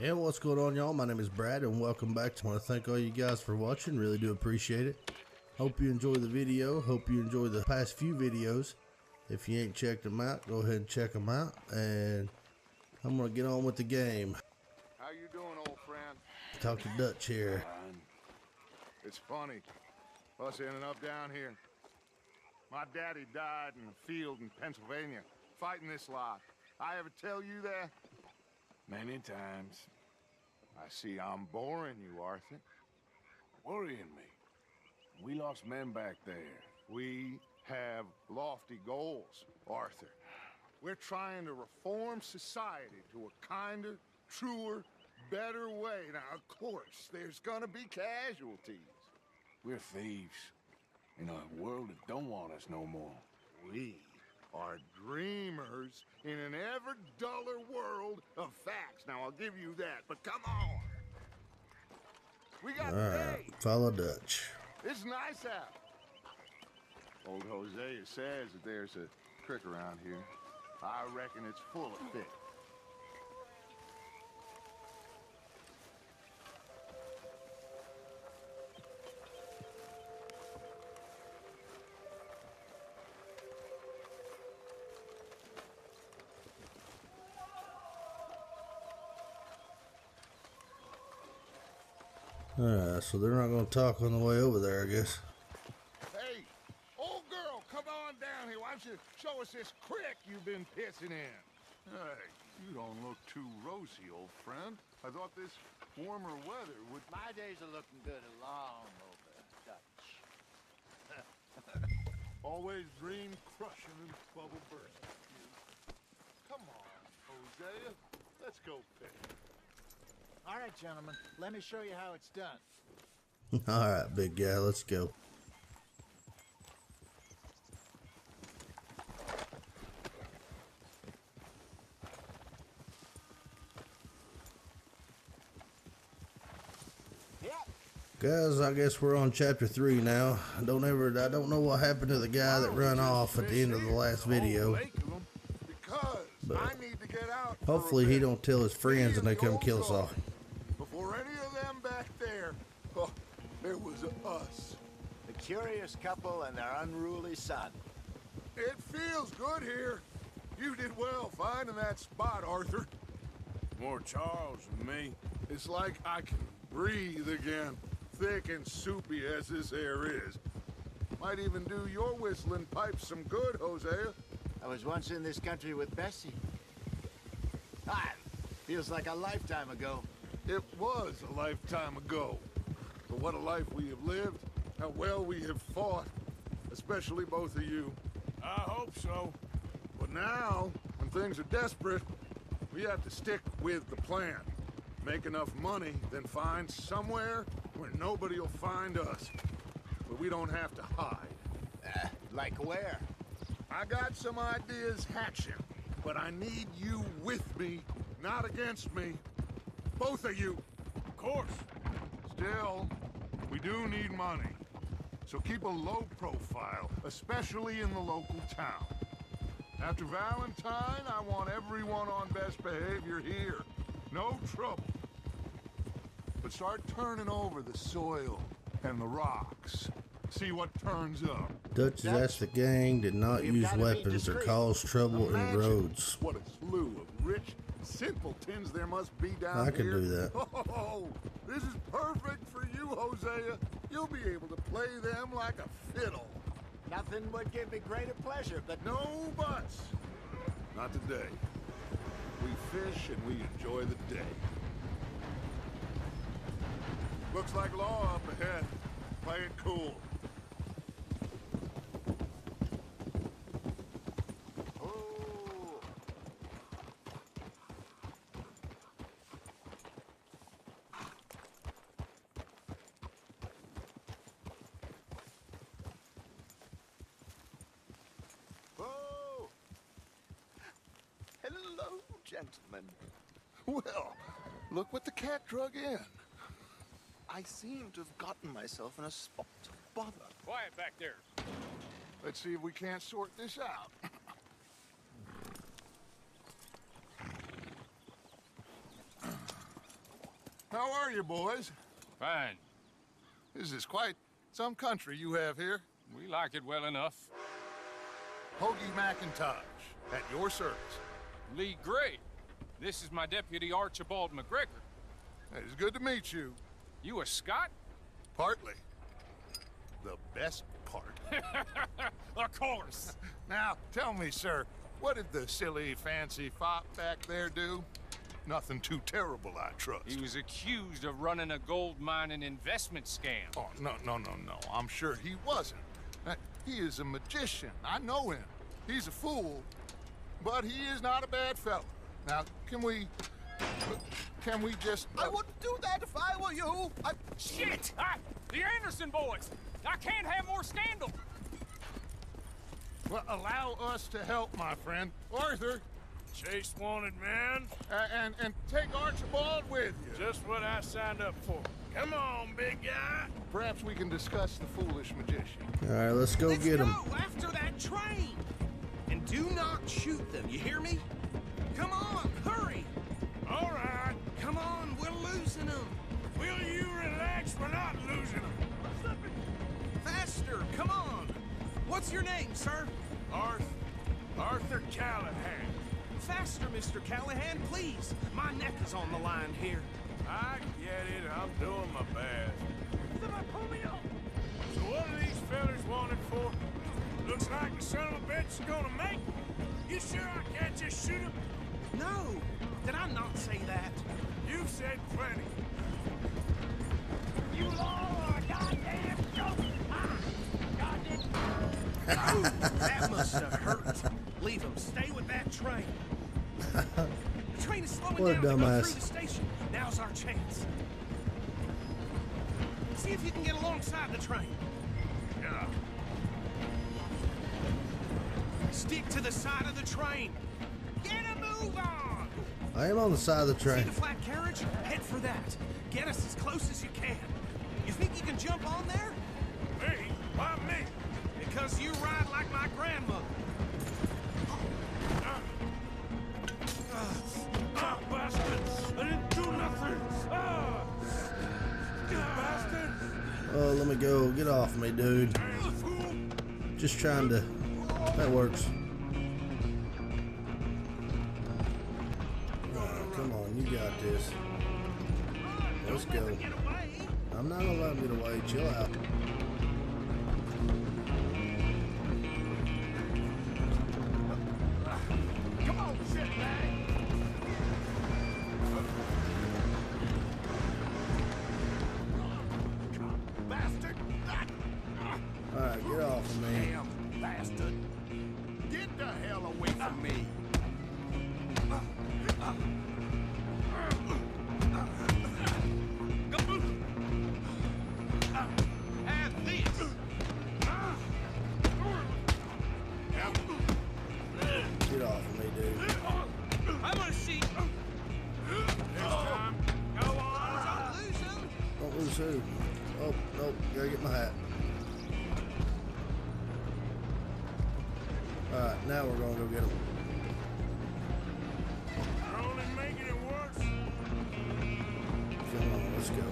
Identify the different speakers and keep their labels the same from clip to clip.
Speaker 1: Hey, what's going on, y'all? My name is Brad and welcome back. I want to thank all you guys for watching. Really do appreciate it. Hope you enjoy the video. Hope you enjoy the past few videos. If you ain't checked them out, go ahead and check them out. And I'm going to get on with the game.
Speaker 2: How you doing, old friend?
Speaker 1: Talk to Dutch here.
Speaker 2: It's funny, us ending up down here. My daddy died in a field in Pennsylvania, fighting this lot. I ever tell you that?
Speaker 3: Many times.
Speaker 2: I see I'm boring you, Arthur.
Speaker 3: Worrying me. We lost men back there.
Speaker 2: We have lofty goals, Arthur. We're trying to reform society to a kinder, truer, better way. Now, of course, there's gonna be casualties.
Speaker 3: We're thieves in a world that don't want us no more.
Speaker 2: We are dreamers in an ever duller world of facts. Now, I'll give you that, but come on. We got
Speaker 1: Alright, follow Dutch.
Speaker 2: It's nice out. Old Hosea says that there's a creek around here. I reckon it's full of fish.
Speaker 1: Alright, so they're not going to talk on the way over there, I guess.
Speaker 2: Hey, old girl, come on down here. Why don't you show us this creek you've been pissing in? Hey, you don't look too rosy, old friend. I thought this warmer weather would...
Speaker 4: My days are looking good along over Dutch.
Speaker 2: Always dream crushing and bubble bursting. Come on, Hosea. Let's go fishing.
Speaker 4: All right, gentlemen, let me show you how it's done.
Speaker 1: Alright, big guy, let's go. Guys, I guess we're on chapter 3 now. I don't know what happened to the guy that ran off at the end of the last video. But hopefully he don't tell his friends and they come kill us all.
Speaker 2: Before any of them back there, oh, there was us.
Speaker 4: The curious couple and their unruly son.
Speaker 2: It feels good here. You did well finding that spot, Arthur.
Speaker 3: More Charles than me.
Speaker 2: It's like I can breathe again. Thick and soupy as this air is. Might even do your whistling pipes some good, Hosea.
Speaker 4: I was once in this country with Bessie. Feels like a lifetime ago.
Speaker 2: It was a lifetime ago. But what a life we have lived. How well we have fought. Especially both of you.
Speaker 3: I hope so.
Speaker 2: But now, when things are desperate, we have to stick with the plan. Make enough money, then find somewhere where nobody will find us. But we don't have to hide.
Speaker 4: Like where?
Speaker 2: I got some ideas hatching, but I need you with me, not against me. Both of you.
Speaker 3: Of course.
Speaker 2: Still, we do need money. So keep a low profile, especially in the local town. After Valentine, I want everyone on best behavior here. No trouble. But start turning over the soil and the rocks. See what turns up.
Speaker 1: Dutch has asked the gang to not use weapons or cause trouble in Rhodes.
Speaker 2: What a slew of rich simpletons there must be down here.
Speaker 1: I can do that.
Speaker 2: Oh, this is perfect for you, Hosea. You'll be able to play them like a fiddle.
Speaker 4: Nothing would give me greater pleasure, but
Speaker 2: no buts. Not today. We fish and we enjoy the day. Looks like law up ahead. Play it cool.
Speaker 4: hello, gentlemen.
Speaker 2: Well, look what the cat drug in.
Speaker 5: I seem to have gotten myself in a spot of bother.
Speaker 3: Quiet back there.
Speaker 2: Let's see if we can't sort this out. How are you, boys?
Speaker 6: Fine.
Speaker 2: This is quite some country you have here.
Speaker 6: We like it well enough.
Speaker 2: Hoagie McIntosh, at your service.
Speaker 6: Lee Gray. This is my deputy Archibald McGregor.
Speaker 2: It's good to meet you.
Speaker 6: You a Scot?
Speaker 2: Partly. The best part.
Speaker 6: Of course.
Speaker 2: Now, tell me, sir, what did the silly, fancy fop back there do? Nothing too terrible, I trust.
Speaker 6: He was accused of running a gold mining investment scam.
Speaker 2: Oh, no. I'm sure he wasn't. He is a magician. I know him. He's a fool, but he is not a bad fellow. Now, can we just...
Speaker 5: I wouldn't do that if I were you.
Speaker 6: Shit! The Anderson boys! I can't have more scandal!
Speaker 2: Well, allow us to help, my friend. Arthur,
Speaker 7: Chase wanted man.
Speaker 2: and take Archibald with you.
Speaker 7: Just what I signed up for. Come on, big guy.
Speaker 2: Perhaps we can discuss the foolish magician.
Speaker 1: All right, let's go get him.
Speaker 8: Let's go after that train. And do not shoot them, you hear me? Come on, hurry.
Speaker 7: All right.
Speaker 8: Come on, we're losing them.
Speaker 7: Will you relax? We're not losing them.
Speaker 8: Faster, come on. What's your name, sir?
Speaker 7: Arthur Callahan.
Speaker 8: Faster, Mr. Callahan, please. My neck is on the line here.
Speaker 7: I get it. I'm doing my best. So what are these fellas wanted for? Looks like the son of a bitch is gonna make it. You sure I can't just shoot him?
Speaker 8: No, did I not say that?
Speaker 7: You've said plenty.
Speaker 8: You all are a goddamn joke. Ooh, that must have hurt. Leave him. Stay with that train. The train is slowing
Speaker 1: What a
Speaker 8: down to go
Speaker 1: dumbass.
Speaker 8: through the station. Now's our chance. See if you can get alongside the train.
Speaker 7: Yeah.
Speaker 8: Stick to the side of the train. Get a move on.
Speaker 1: I am on the side of the
Speaker 8: See
Speaker 1: train.
Speaker 8: the flat carriage? Head for that. Get us as close as you can. You think you can jump on there?
Speaker 7: Me? Why me?
Speaker 8: Because you ride like my grandmother.
Speaker 7: Bastards! I didn't do nothing! You bastard!
Speaker 1: Oh, let me go. Get off me, dude. Just trying to... That works. Oh, come on, you got this. Let's go. I'm not gonna let him get away. Chill out.
Speaker 7: Come on, shitbag! Bastard!
Speaker 1: Alright, get off of me.
Speaker 2: Damn bastard. Get the hell away from me.
Speaker 8: Have this.
Speaker 1: Get off of me, dude.
Speaker 8: I'm gonna see.
Speaker 7: This time, go on!
Speaker 8: Don't lose him.
Speaker 1: Don't lose who? Oh, nope. Gotta get my hat. Alright, now we're gonna go get him.
Speaker 7: You're only making it worse.
Speaker 1: Come on, let's go.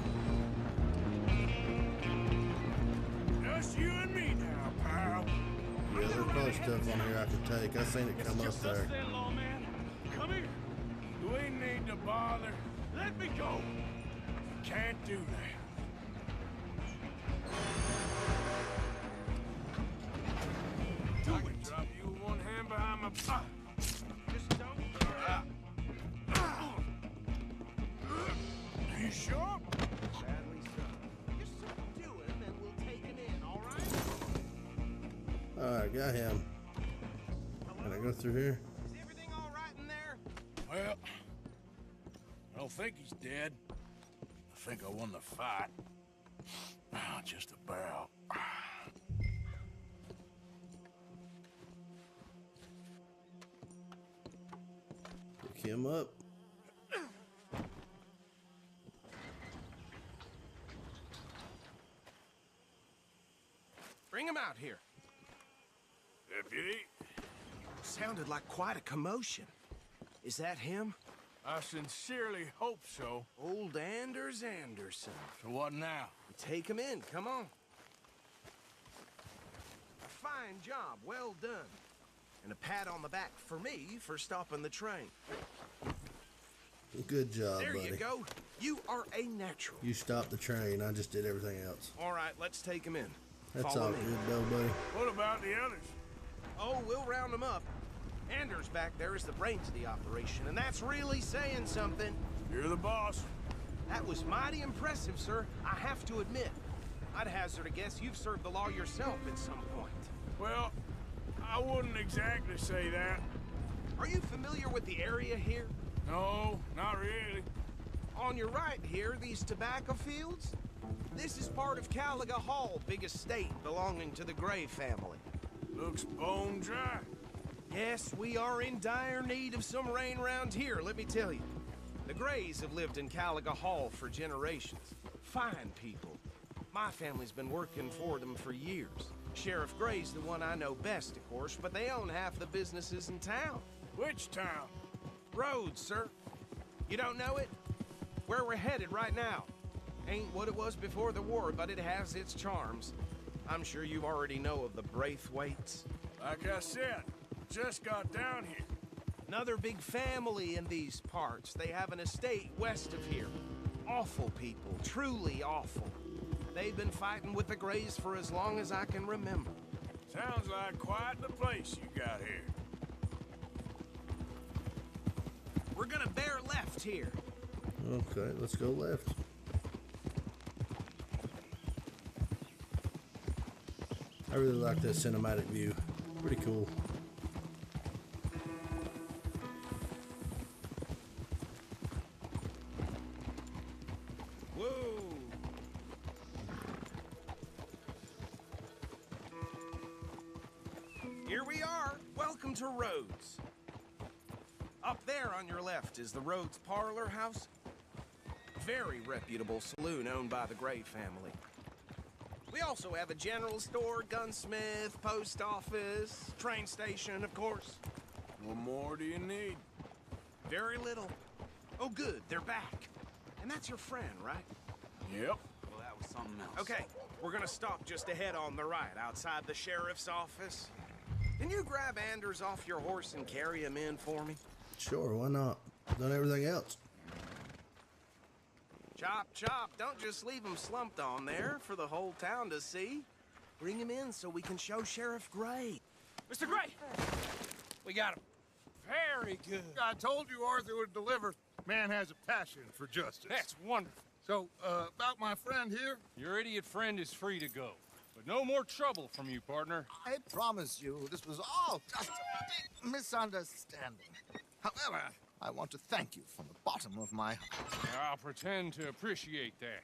Speaker 7: Just you and me now, pal.
Speaker 1: Yeah, there's probably stuff on here I could take. I seen it come up there.
Speaker 7: then, lawman. Come here. You ain't need to bother. Let me go. Can't do that. I can drop you with one hand behind my back. Just don't. You sure?
Speaker 8: Sadly so. Just do him and we'll take him in, all right?
Speaker 1: Alright, got him. Can I go through here?
Speaker 8: Is everything all right in there?
Speaker 7: Well, I don't think he's dead. I think I won the fight. Just about.
Speaker 1: Pick him up.
Speaker 8: Bring him out here.
Speaker 7: Deputy,
Speaker 8: Sounded like quite a commotion. Is that him?
Speaker 7: I sincerely hope so.
Speaker 8: Old Anders Anderson.
Speaker 7: So what now?
Speaker 8: Take him in, come on. A fine job, well done. And a pat on the back for me for stopping the train.
Speaker 1: Good job,
Speaker 8: There
Speaker 1: buddy.
Speaker 8: you go. You are a natural.
Speaker 1: You stopped the train. I just did everything else.
Speaker 8: All right, let's take him in.
Speaker 1: That's
Speaker 8: Follow
Speaker 1: all
Speaker 8: me.
Speaker 1: good, though, buddy.
Speaker 7: What about the others?
Speaker 8: Oh, we'll round them up. Anders back there is the brains of the operation, and that's really saying something.
Speaker 7: You're the boss.
Speaker 8: That was mighty impressive, sir. I have to admit. I'd hazard a guess you've served the law yourself at some point.
Speaker 7: Well, I wouldn't exactly say that.
Speaker 8: Are you familiar with the area here?
Speaker 7: No, not really.
Speaker 8: On your right here, these tobacco fields? This is part of Caliga Hall, big estate belonging to the Gray family.
Speaker 7: Looks bone dry.
Speaker 8: Yes, we are in dire need of some rain around here, let me tell you. The Grays have lived in Caliga Hall for generations. Fine people. My family's been working for them for years. Sheriff Gray's the one I know best, of course, but they own half the businesses in town.
Speaker 7: Which town?
Speaker 8: Rhodes, sir. You don't know it? Where we're headed right now. Ain't what it was before the war, but it has its charms. I'm sure you already know of the Braithwaites.
Speaker 7: Like I said, just got down here.
Speaker 8: Another big family in these parts. They have an estate west of here. Awful people, truly awful. They've been fighting with the Grays for as long as I can remember.
Speaker 7: Sounds like quite the place you got here.
Speaker 8: We're gonna bear left here.
Speaker 1: Okay, let's go left. I really like that cinematic view. Pretty cool.
Speaker 8: Whoa! Here we are. Welcome to Rhodes. Up there on your left is the Rhodes Parlor House. Very reputable saloon owned by the Gray family. We also have a general store, gunsmith, post office, train station, of course.
Speaker 7: What more do you need?
Speaker 8: Very little. Oh, good, they're back. And that's your friend, right?
Speaker 7: Yep.
Speaker 3: Well, that was something else.
Speaker 8: Okay, we're gonna stop just ahead on the right, outside the sheriff's office. Can you grab Anders off your horse and carry him in for me?
Speaker 1: Sure, why not? Done everything else.
Speaker 8: Chop, chop. Don't just leave him slumped on there for the whole town to see. Bring him in so we can show Sheriff Gray.
Speaker 6: Mr. Gray! We got him. Very good.
Speaker 2: I told you Arthur would deliver. Man has a passion for justice.
Speaker 6: That's wonderful.
Speaker 2: So, about my friend here?
Speaker 6: Your idiot friend is free to go. But no more trouble from you, partner.
Speaker 4: I promise you, this was all just a big misunderstanding. However, I want to thank you from the bottom of my heart.
Speaker 6: I'll pretend to appreciate that.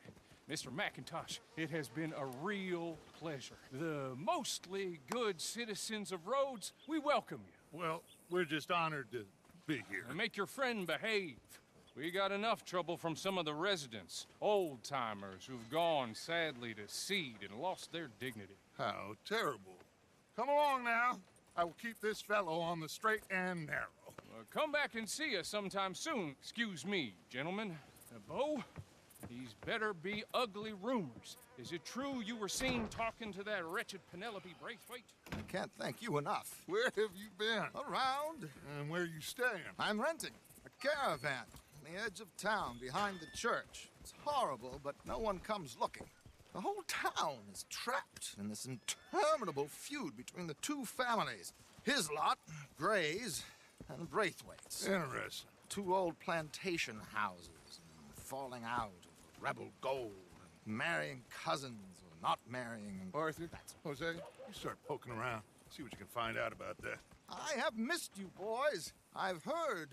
Speaker 6: Mr. McIntosh, it has been a real pleasure. The mostly good citizens of Rhodes, we welcome you.
Speaker 2: Well, we're just honored to be here.
Speaker 6: And make your friend behave. We got enough trouble from some of the residents, old-timers who've gone, sadly, to seed and lost their dignity.
Speaker 2: How terrible. Come along now. I will keep this fellow on the straight and narrow.
Speaker 6: Come back and see us sometime soon. Excuse me, gentlemen. Bo, these better be ugly rumors. Is it true you were seen talking to that wretched Penelope Braithwaite?
Speaker 4: I can't thank you enough.
Speaker 2: Where have you been?
Speaker 4: Around,
Speaker 2: And where you staying?
Speaker 4: I'm renting a caravan on the edge of town behind the church. It's horrible, but no one comes looking. The whole town is trapped in this interminable feud between the two families. His lot, Gray's, and Braithwaite's.
Speaker 2: Interesting.
Speaker 4: Two old plantation houses, falling out of rebel gold, and marrying cousins or not marrying. And
Speaker 2: Arthur, Jose, you start poking around. See what you can find out about that.
Speaker 4: I have missed you, boys. I've heard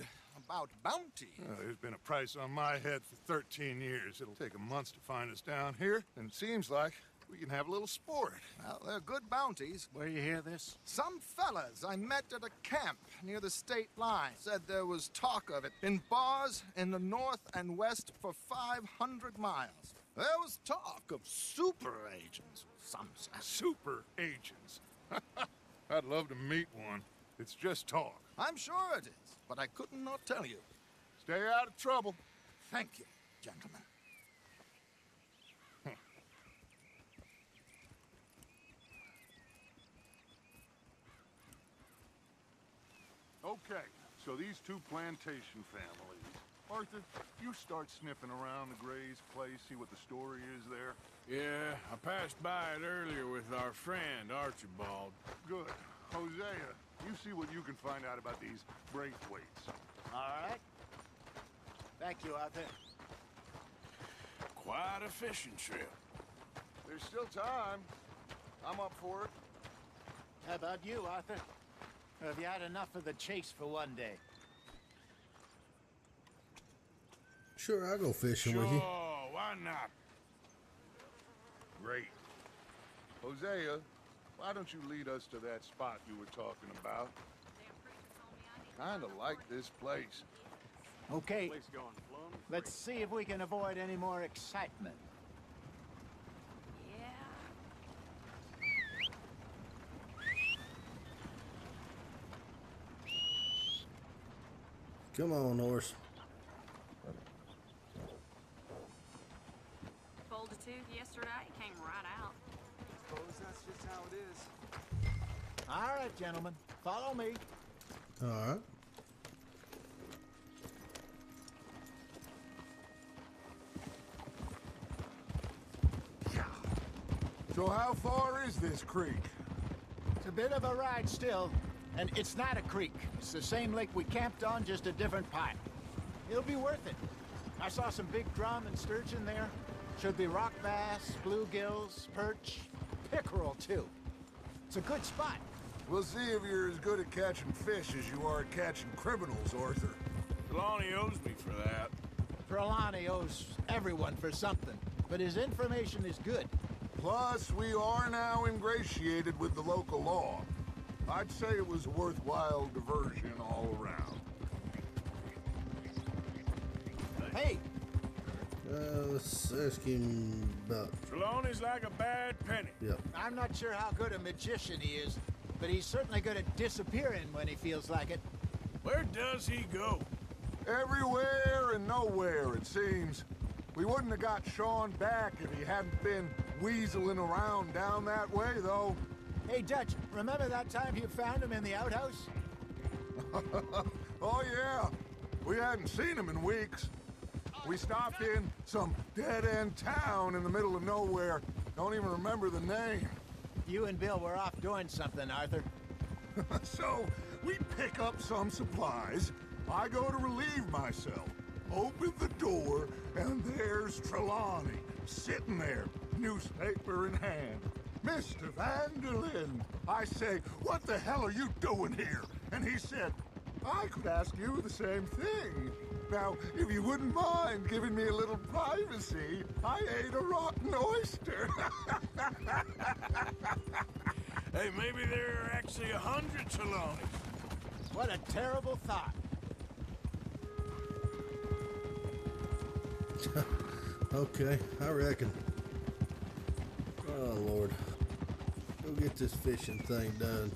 Speaker 4: about bounty.
Speaker 2: There's been a price on my head for 13 years. It'll take a month to find us down here, and it seems like we can have a little sport.
Speaker 4: Well, they're good bounties.
Speaker 8: Where you hear this?
Speaker 4: Some fellas I met at a camp near the state line said there was talk of it in bars in the north and west for 500 miles. There was talk of super agents, some said.
Speaker 2: Super agents. I'd love to meet one. It's just talk.
Speaker 4: I'm sure it is, but I couldn't not tell you.
Speaker 2: Stay out of trouble.
Speaker 4: Thank you, gentlemen.
Speaker 2: Okay, so these two plantation families. Arthur, you start sniffing around the Gray's place, see what the story is there.
Speaker 7: Yeah, I passed by it earlier with our friend, Archibald.
Speaker 2: Good. Hosea, you see what you can find out about these Braithwaites.
Speaker 9: All right. Thank you, Arthur.
Speaker 7: Quite a fishing trip.
Speaker 2: There's still time. I'm up for it.
Speaker 9: How about you, Arthur? Or have you had enough of the chase for one day?
Speaker 1: Sure, I'll go fishing with you.
Speaker 7: Sure, why not?
Speaker 2: Great. Hosea, why don't you lead us to that spot you were talking about? Kinda like this place.
Speaker 9: Okay. Let's see if we can avoid any more excitement.
Speaker 1: Come on, horse.
Speaker 10: Pulled a tooth yesterday, came right out.
Speaker 8: Suppose that's just how it is.
Speaker 9: All right, gentlemen. Follow me.
Speaker 1: All right.
Speaker 2: So how far is this creek?
Speaker 9: It's a bit of a ride still, and it's not a creek. It's the same lake we camped on, just a different pipe. It'll be worth it. I saw some big drum and sturgeon there. Should be rock bass, bluegills, perch, pickerel too. It's a good spot.
Speaker 2: We'll see if you're as good at catching fish as you are at catching criminals, Arthur.
Speaker 7: Trelawney owes me for that.
Speaker 9: Trelawney owes everyone for something, but his information is good.
Speaker 2: Plus, we are now ingratiated with the local law. I'd say it was a worthwhile diversion all around.
Speaker 9: Hey!
Speaker 1: Let's ask him about...
Speaker 7: Trelawney's like a bad penny.
Speaker 1: Yep.
Speaker 9: I'm not sure how good a magician he is, but he's certainly good at disappearing when he feels like it.
Speaker 7: Where does he go?
Speaker 2: Everywhere and nowhere, it seems. We wouldn't have got Sean back if he hadn't been weaseling around down that way, though.
Speaker 9: Hey, Dutch, remember that time you found him in the outhouse?
Speaker 2: Oh, yeah. We hadn't seen him in weeks. We stopped in some dead-end town in the middle of nowhere. Don't even remember the name.
Speaker 9: You and Bill were off doing something, Arthur.
Speaker 2: So, we pick up some supplies. I go to relieve myself. Open the door, and there's Trelawney, sitting there, newspaper in hand. Mr. Van der Linde. I say, what the hell are you doing here? And he said, I could ask you the same thing. Now, if you wouldn't mind giving me a little privacy, I ate a rotten oyster.
Speaker 7: Hey, maybe there are actually 100 Trelawneys.
Speaker 9: What a terrible thought.
Speaker 1: Okay, I reckon. Oh, Lord. Go get this fishing thing done.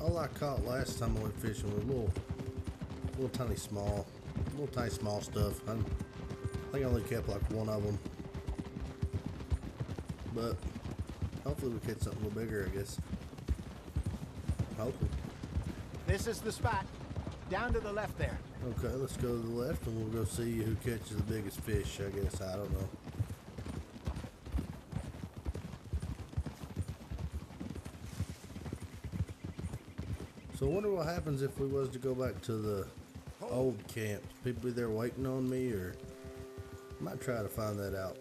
Speaker 1: All I caught last time I went fishing was little tiny small stuff. I think I only kept like one of them. But hopefully we catch something a little bigger, I guess. Hoping.
Speaker 9: This is the spot. Down to the left there.
Speaker 1: Okay, let's go to the left and we'll go see who catches the biggest fish, I guess. I don't know. So I wonder what happens if we was to go back to the old camps. People be there waiting on me, or I might try to find that out.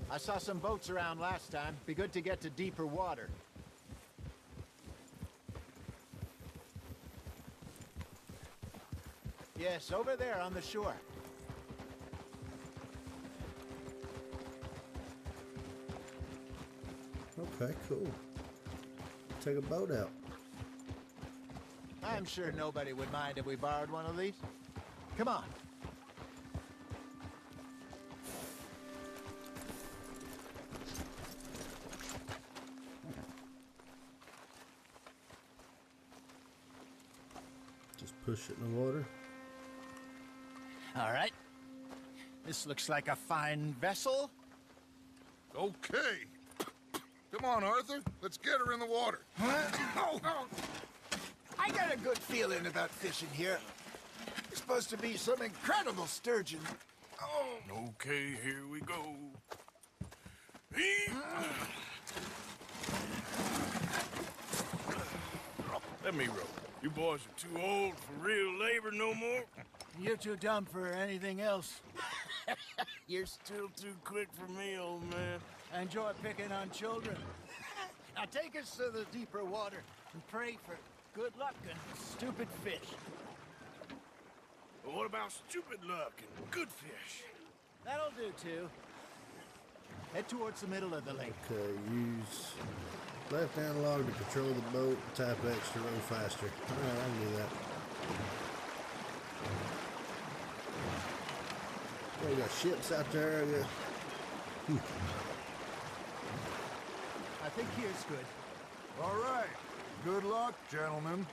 Speaker 9: I saw some boats around last time. Be good to get to deeper water. Yes, over there on the shore.
Speaker 1: Okay, cool. Take a boat out.
Speaker 9: I'm sure nobody would mind if we borrowed one of these. Come on.
Speaker 1: push it in the water.
Speaker 9: All right. This looks like a fine vessel.
Speaker 2: Okay. Come on, Arthur. Let's get her in the water.
Speaker 9: Oh. I got a good feeling about fishing here. It's supposed to be some incredible sturgeon. Oh.
Speaker 7: Okay, here we go. Let me row. You boys are too old for real labor no more.
Speaker 9: You're too dumb for anything else.
Speaker 7: You're still too quick for me, old man.
Speaker 9: I enjoy picking on children. Now take us to the deeper water and pray for good luck and stupid fish.
Speaker 7: But what about stupid luck and good fish?
Speaker 9: That'll do, too. Head towards the middle of the lake.
Speaker 1: Okay, use left analog to control the boat, tap X to row faster. Alright, I can do that. Oh, we got ships out there.
Speaker 9: I think here's good.
Speaker 2: All right. Good luck, gentlemen.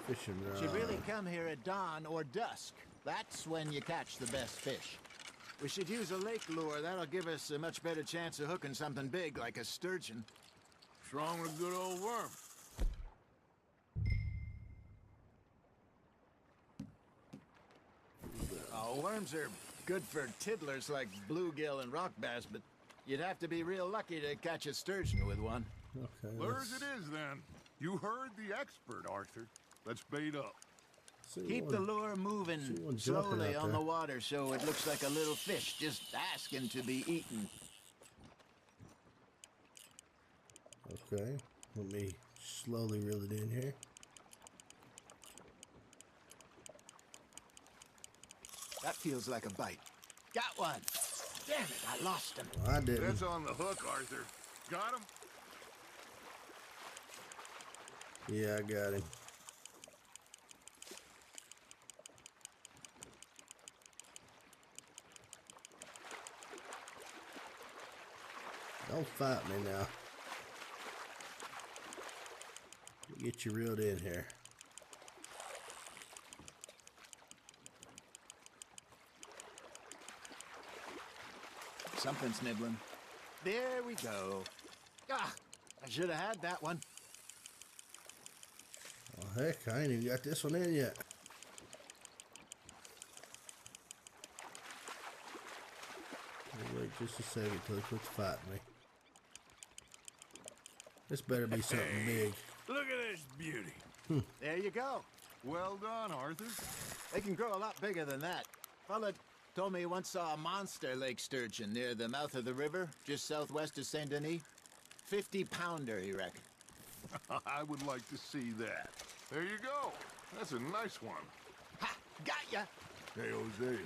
Speaker 1: Fishing rod.
Speaker 9: Should really come here at dawn or dusk. That's when you catch the best fish. We should use a lake lure. That'll give us a much better chance of hooking something big like a sturgeon.
Speaker 7: What's wrong with a good old worm?
Speaker 9: Oh, worms are good for tiddlers like bluegill and rock bass, but you'd have to be real lucky to catch a sturgeon with one.
Speaker 1: Okay.
Speaker 2: Lures it is, then. You heard the expert, Arthur. Let's bait up.
Speaker 9: Keep the lure moving slowly on the water so it looks like a little fish just asking to be eaten.
Speaker 1: Okay. Let me slowly reel it in here.
Speaker 9: That feels like a bite. Got one. Damn it, I lost him.
Speaker 1: I didn't.
Speaker 2: That's on the hook, Arthur. Got him?
Speaker 1: Yeah, I got him. Don't fight me now. Get you reeled in here.
Speaker 9: Something's nibbling. There we go. Ah, I should have had that one.
Speaker 1: Oh, heck, I ain't even got this one in yet. I'll wait just a second till he quits fighting me. This better be something big.
Speaker 7: Look at this beauty.
Speaker 9: There you go.
Speaker 2: Well done, Arthur.
Speaker 9: They can grow a lot bigger than that. Fella told me he once saw a monster lake sturgeon near the mouth of the river, just southwest of Saint Denis. 50-pounder, he reckoned.
Speaker 2: I would like to see that. There you go. That's a nice one.
Speaker 9: Ha! Got ya!
Speaker 2: Hey, Hosea.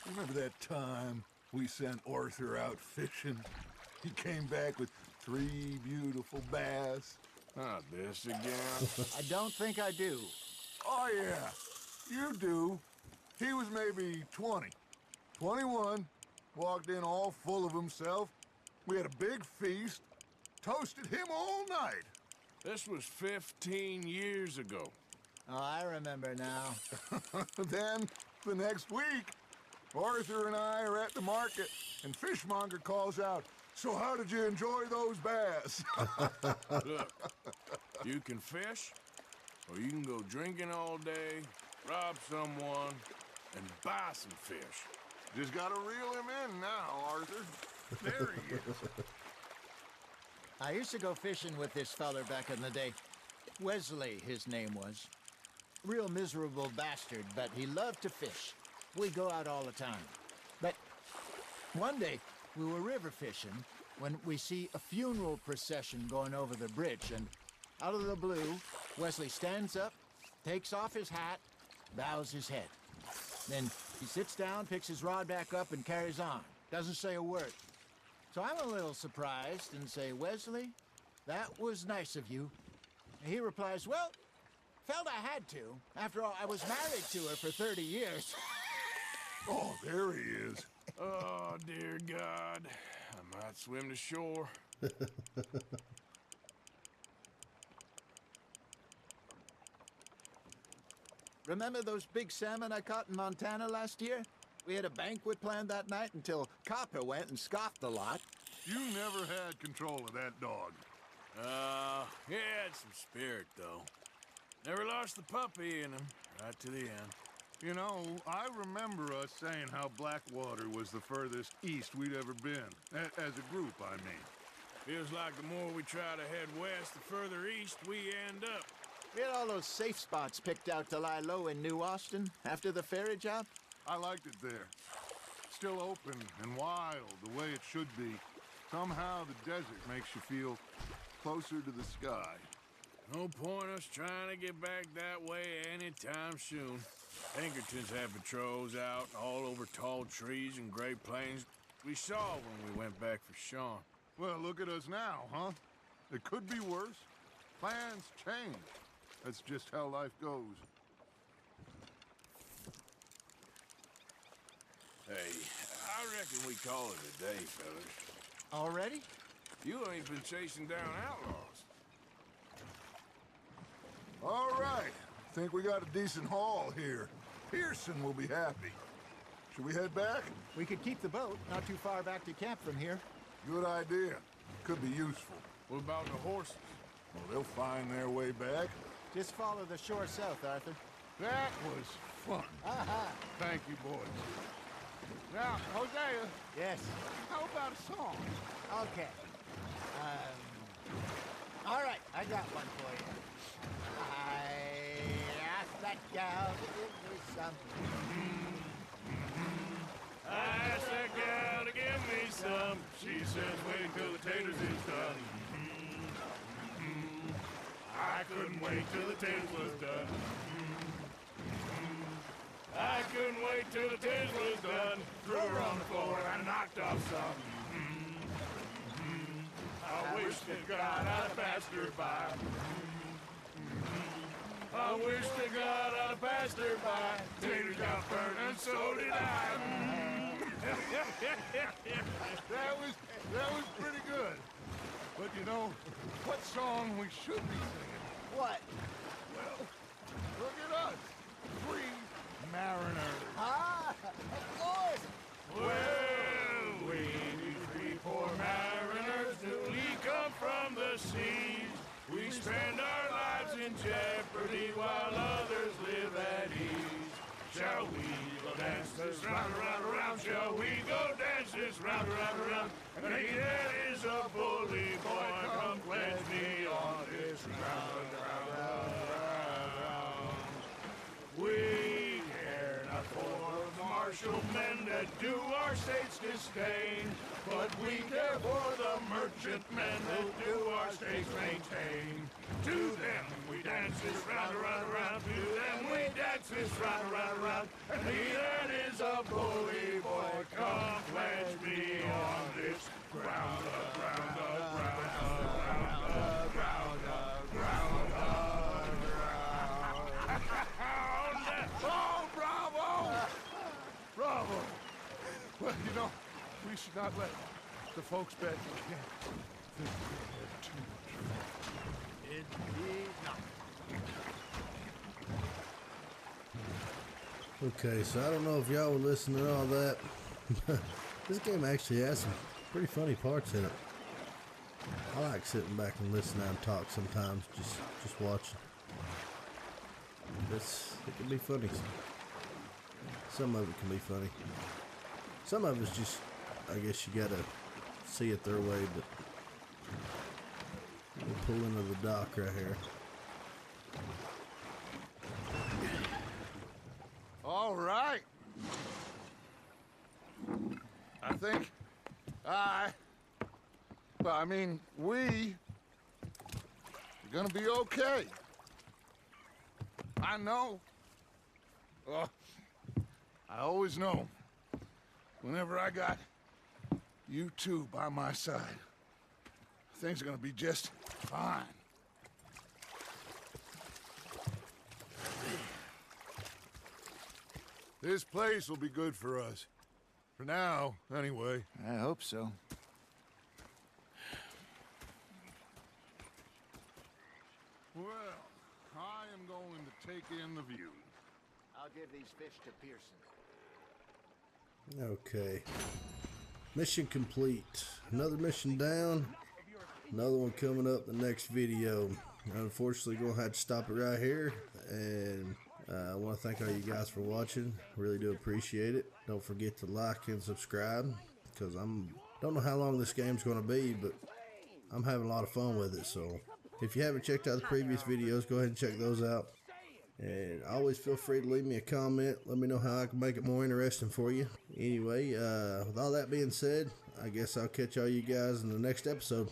Speaker 2: Remember that time we sent Arthur out fishing? He came back with 3 beautiful bass.
Speaker 7: Not this again.
Speaker 9: I don't think I do.
Speaker 2: Oh, yeah. You do. He was maybe 20. 21. Walked in all full of himself. We had a big feast. Toasted him all night.
Speaker 7: This was 15 years ago.
Speaker 9: Oh, I remember now.
Speaker 2: Then, the next week, Arthur and I are at the market, and Fishmonger calls out, "So how did you enjoy those bass?"
Speaker 7: Look, you can fish, or you can go drinking all day, rob someone, and buy some fish.
Speaker 2: Just gotta reel him in now, Arthur. There he is.
Speaker 9: I used to go fishing with this feller back in the day. Wesley, his name was. Real miserable bastard, but he loved to fish. We'd go out all the time. But one day, we were river fishing when we see a funeral procession going over the bridge, and out of the blue, Wesley stands up, takes off his hat, bows his head. Then he sits down, picks his rod back up, and carries on. Doesn't say a word. So I'm a little surprised and say, "Wesley, that was nice of you." And he replies, "Well, felt I had to. After all, I was married to her for 30 years.
Speaker 2: Oh, there he is.
Speaker 7: Oh, dear God. I might swim to shore.
Speaker 9: Remember those big salmon I caught in Montana last year? We had a banquet planned that night until Copper went and scoffed a lot.
Speaker 2: You never had control of that dog.
Speaker 7: He had some spirit, though. Never lost the puppy in him, right to the end.
Speaker 2: You know, I remember us saying how Blackwater was the furthest east we'd ever been. As a group, I mean.
Speaker 7: Feels like the more we try to head west, the further east we end up.
Speaker 9: We had all those safe spots picked out to lie low in New Austin after the ferry job.
Speaker 2: I liked it there. Still open and wild, the way it should be. Somehow the desert makes you feel closer to the sky.
Speaker 7: No point us trying to get back that way anytime soon. Pinkertons had patrols out all over tall trees and Great Plains. We saw when we went back for Sean.
Speaker 2: Well, look at us now, huh? It could be worse. Plans change. That's just how life goes.
Speaker 7: Hey, I reckon we call it a day, fellas.
Speaker 9: Already?
Speaker 7: You ain't been chasing down outlaws.
Speaker 2: All right. Think we got a decent haul here. Pearson will be happy. Should we head back?
Speaker 9: We could keep the boat not too far back to camp from here.
Speaker 2: Good idea. Could be useful.
Speaker 7: What about the horses?
Speaker 2: Well, they'll find their way back.
Speaker 9: Just follow the shore south, Arthur.
Speaker 2: That was fun.
Speaker 9: Aha!
Speaker 2: Thank you, boys. Now, Hosea,
Speaker 9: Yes.
Speaker 2: how about a song?
Speaker 9: Okay. All right, I got one for you. I asked that gal to give me some.
Speaker 7: I asked that gal to give me some. She says wait till the taters is done. I couldn't wait till the taters was done. I couldn't wait till the taters was done. Threw her on the floor and knocked off some. I wish to God I'd passed her by. I wish to God I'd passed her by. Taters got burned and so did I.
Speaker 2: That was pretty good. But you know, what song we should be singing?
Speaker 9: What?
Speaker 2: Well, look at us. 3 mariners.
Speaker 9: Ah, of course.
Speaker 7: Well, we 3 poor mariners newly come from the seas. We spend our lives in jeopardy while others live at ease. Shall we go dance this round, around, around? Shall we go dance this round, around, around? And he that is a bully boy, come pledge me on this round, round, round, round. We care not for the martial men that do our state's disdain, but we care for the merchant men that do our state's maintain. To them we dance this round, around, around. To them we dance this round, around, around. And he that is a bully boy, come pledge me on this ground, ground, ground, ground, ground, ground, ground.
Speaker 2: Oh, bravo! Bravo! Well, you know, we should not let the folks back in camp think we had too much fun.
Speaker 9: Indeed not.
Speaker 1: Okay, so I don't know if y'all were listening to all that. This game actually has some pretty funny parts in it. I like sitting back and listening to them talk sometimes, just watching. It can be funny. Some of it can be funny. Some of it's just, I guess you gotta see it their way, but we'll pull into the dock right here.
Speaker 2: All right. I think we are gonna be okay. I know. Oh, I always know. Whenever I got you two by my side, things are gonna be just fine. This place will be good for us. For now, anyway.
Speaker 9: I hope so.
Speaker 2: Well, I am going to take in the view.
Speaker 9: I'll give these fish to Pearson.
Speaker 1: Okay. Mission complete. Another mission down. Another one coming up the next video. Unfortunately, gonna have to stop it right here. And I want to thank all you guys for watching. Really do appreciate it. Don't forget to like and subscribe, because don't know how long this game's gonna be, but I'm having a lot of fun with it. So if you haven't checked out the previous videos, go ahead and check those out. And always feel free to leave me a comment. Let me know how I can make it more interesting for you. Anyway, with all that being said, I guess I'll catch all you guys in the next episode.